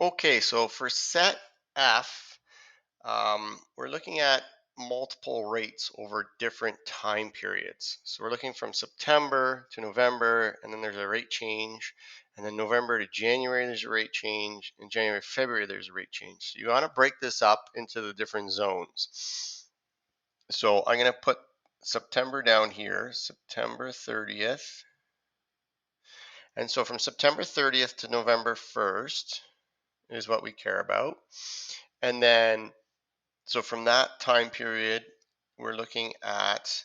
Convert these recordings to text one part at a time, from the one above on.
Okay, so for set F, we're looking at multiple rates over different time periods. So we're looking from September to November, and then there's a rate change. And then November to January, there's a rate change. In January, February, there's a rate change. So you want to break this up into the different zones. So I'm going to put September down here, September 30th. And so from September 30th to November 1st is what we care about. And then, so from that time period, we're looking at,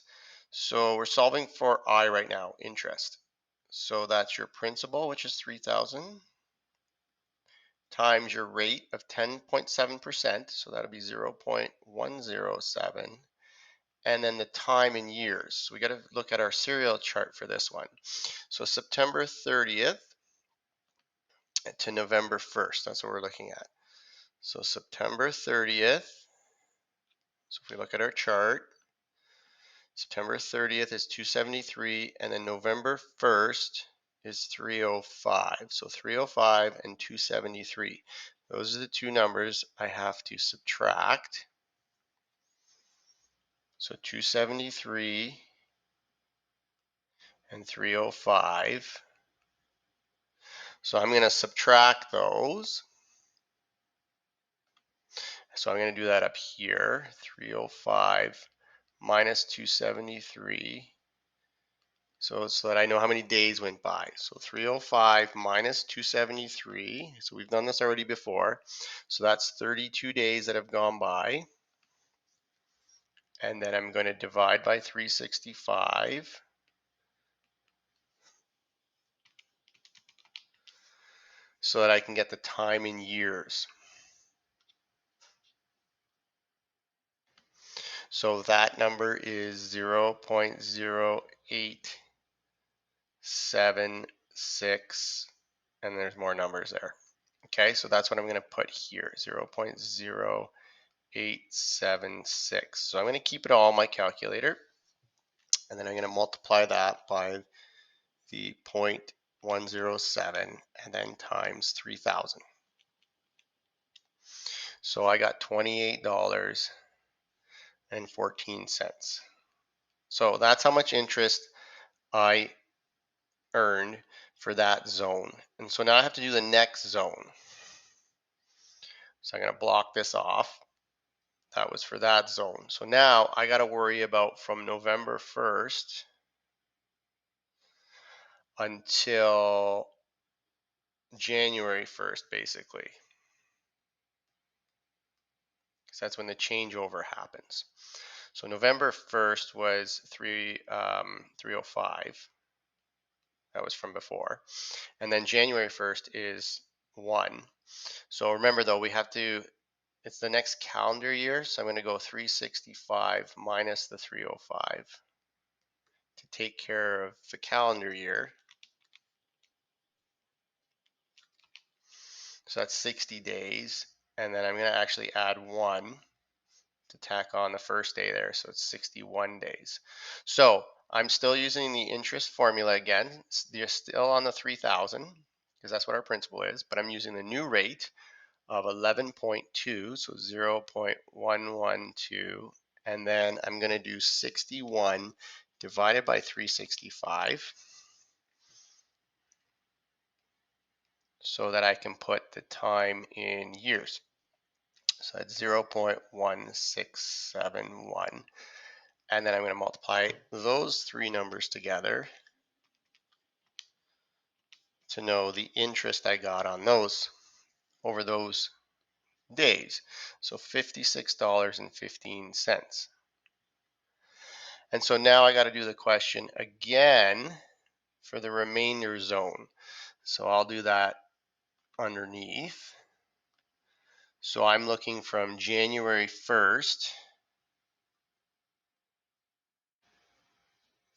so we're solving for I right now, interest. So that's your principal, which is 3,000, times your rate of 10.7%. So that'll be 0.107. And then the time in years. So we got to look at our serial chart for this one. So September 30th to November 1st. That's what we're looking at. So September 30th. So if we look at our chart, September 30th is 273, and then November 1st is 305. So 305 and 273. Those are the two numbers I have to subtract. So 273 and 305. So I'm going to subtract those. So I'm going to do that up here. 305 minus 273. So that I know how many days went by. So 305 minus 273. So we've done this already before. So that's 32 days that have gone by. And then I'm going to divide by 365. So that I can get the time in years. So that number is 0.0876, and there's more numbers there. Okay, so that's what I'm going to put here, 0.0876. So I'm going to keep it all in my calculator, and then I'm going to multiply that by the 0.107 and then times 3,000. So I got $28.14. So that's how much interest I earned for that zone. And so now I have to do the next zone. So I'm going to block this off. That was for that zone. So now I got to worry about from November 1st until January 1st, basically. Because that's when the changeover happens. So November 1st was 305. That was from before. And then January 1st is 1. So remember though, we have to, it's the next calendar year. So I'm going to go 365 minus the 305 to take care of the calendar year. So that's 60 days. And then I'm going to actually add 1 to tack on the first day there. So it's 61 days. So I'm still using the interest formula again. They're still on the 3,000 because that's what our principal is, but I'm using the new rate of 11.2, so 0.112, and then I'm going to do 61 divided by 365 so that I can put the time in years. So that's 0.1671. And then I'm going to multiply those three numbers together to know the interest I got on those over those days. So $56.15. And so now I got to do the question again for the remainder zone. So I'll do that underneath. So I'm looking from January 1st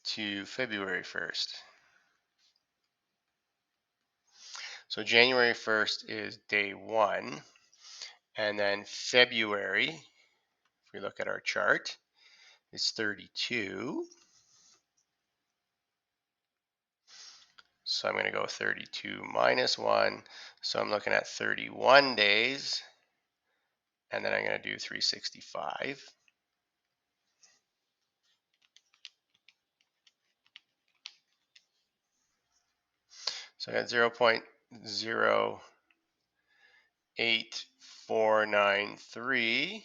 to February 1st. So January 1st is day 1, and then February, if we look at our chart, is 32. So I'm going to go 32 minus 1, So I'm looking at 31 days, and then I'm going to do 365. So I got 0.08493.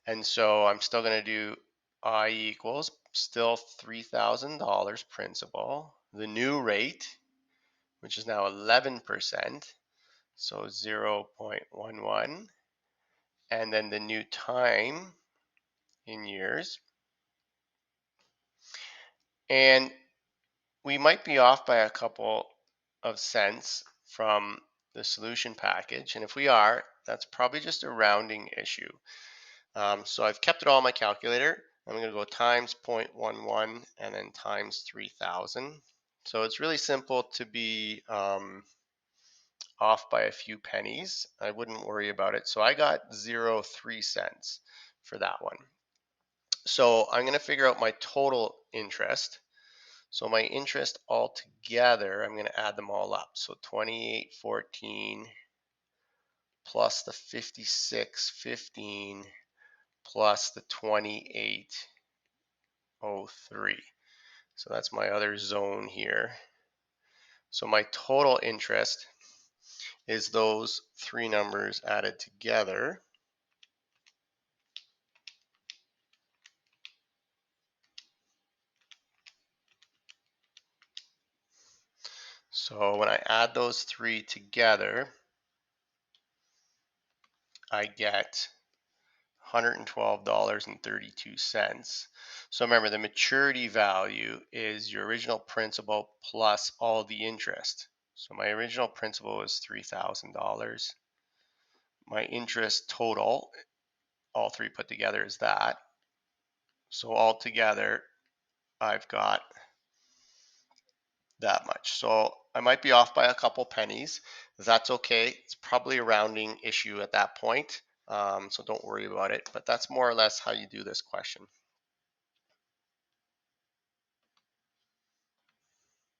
And so I'm still going to do I equals still $3,000 principal. The new rate, which is now 11%, so 0.11. And then the new time in years. And we might be off by a couple of cents from the solution package. And if we are, that's probably just a rounding issue. So I've kept it all in my calculator. I'm going to go times 0.11 and then times 3,000. So it's really simple to be off by a few pennies. I wouldn't worry about it. So I got 0.03 cents for that one. So I'm going to figure out my total interest. So my interest altogether, I'm going to add them all up. So 2814 plus the 5615 plus the 2803. So that's my other zone here. So my total interest is those three numbers added together. So when I add those three together, I get $112.32. So remember, the maturity value is your original principal plus all the interest. So my original principal was $3,000. My interest total, all three put together, is that. So altogether, I've got that much. So I might be off by a couple pennies. That's okay. It's probably a rounding issue at that point. So don't worry about it. But that's more or less how you do this question.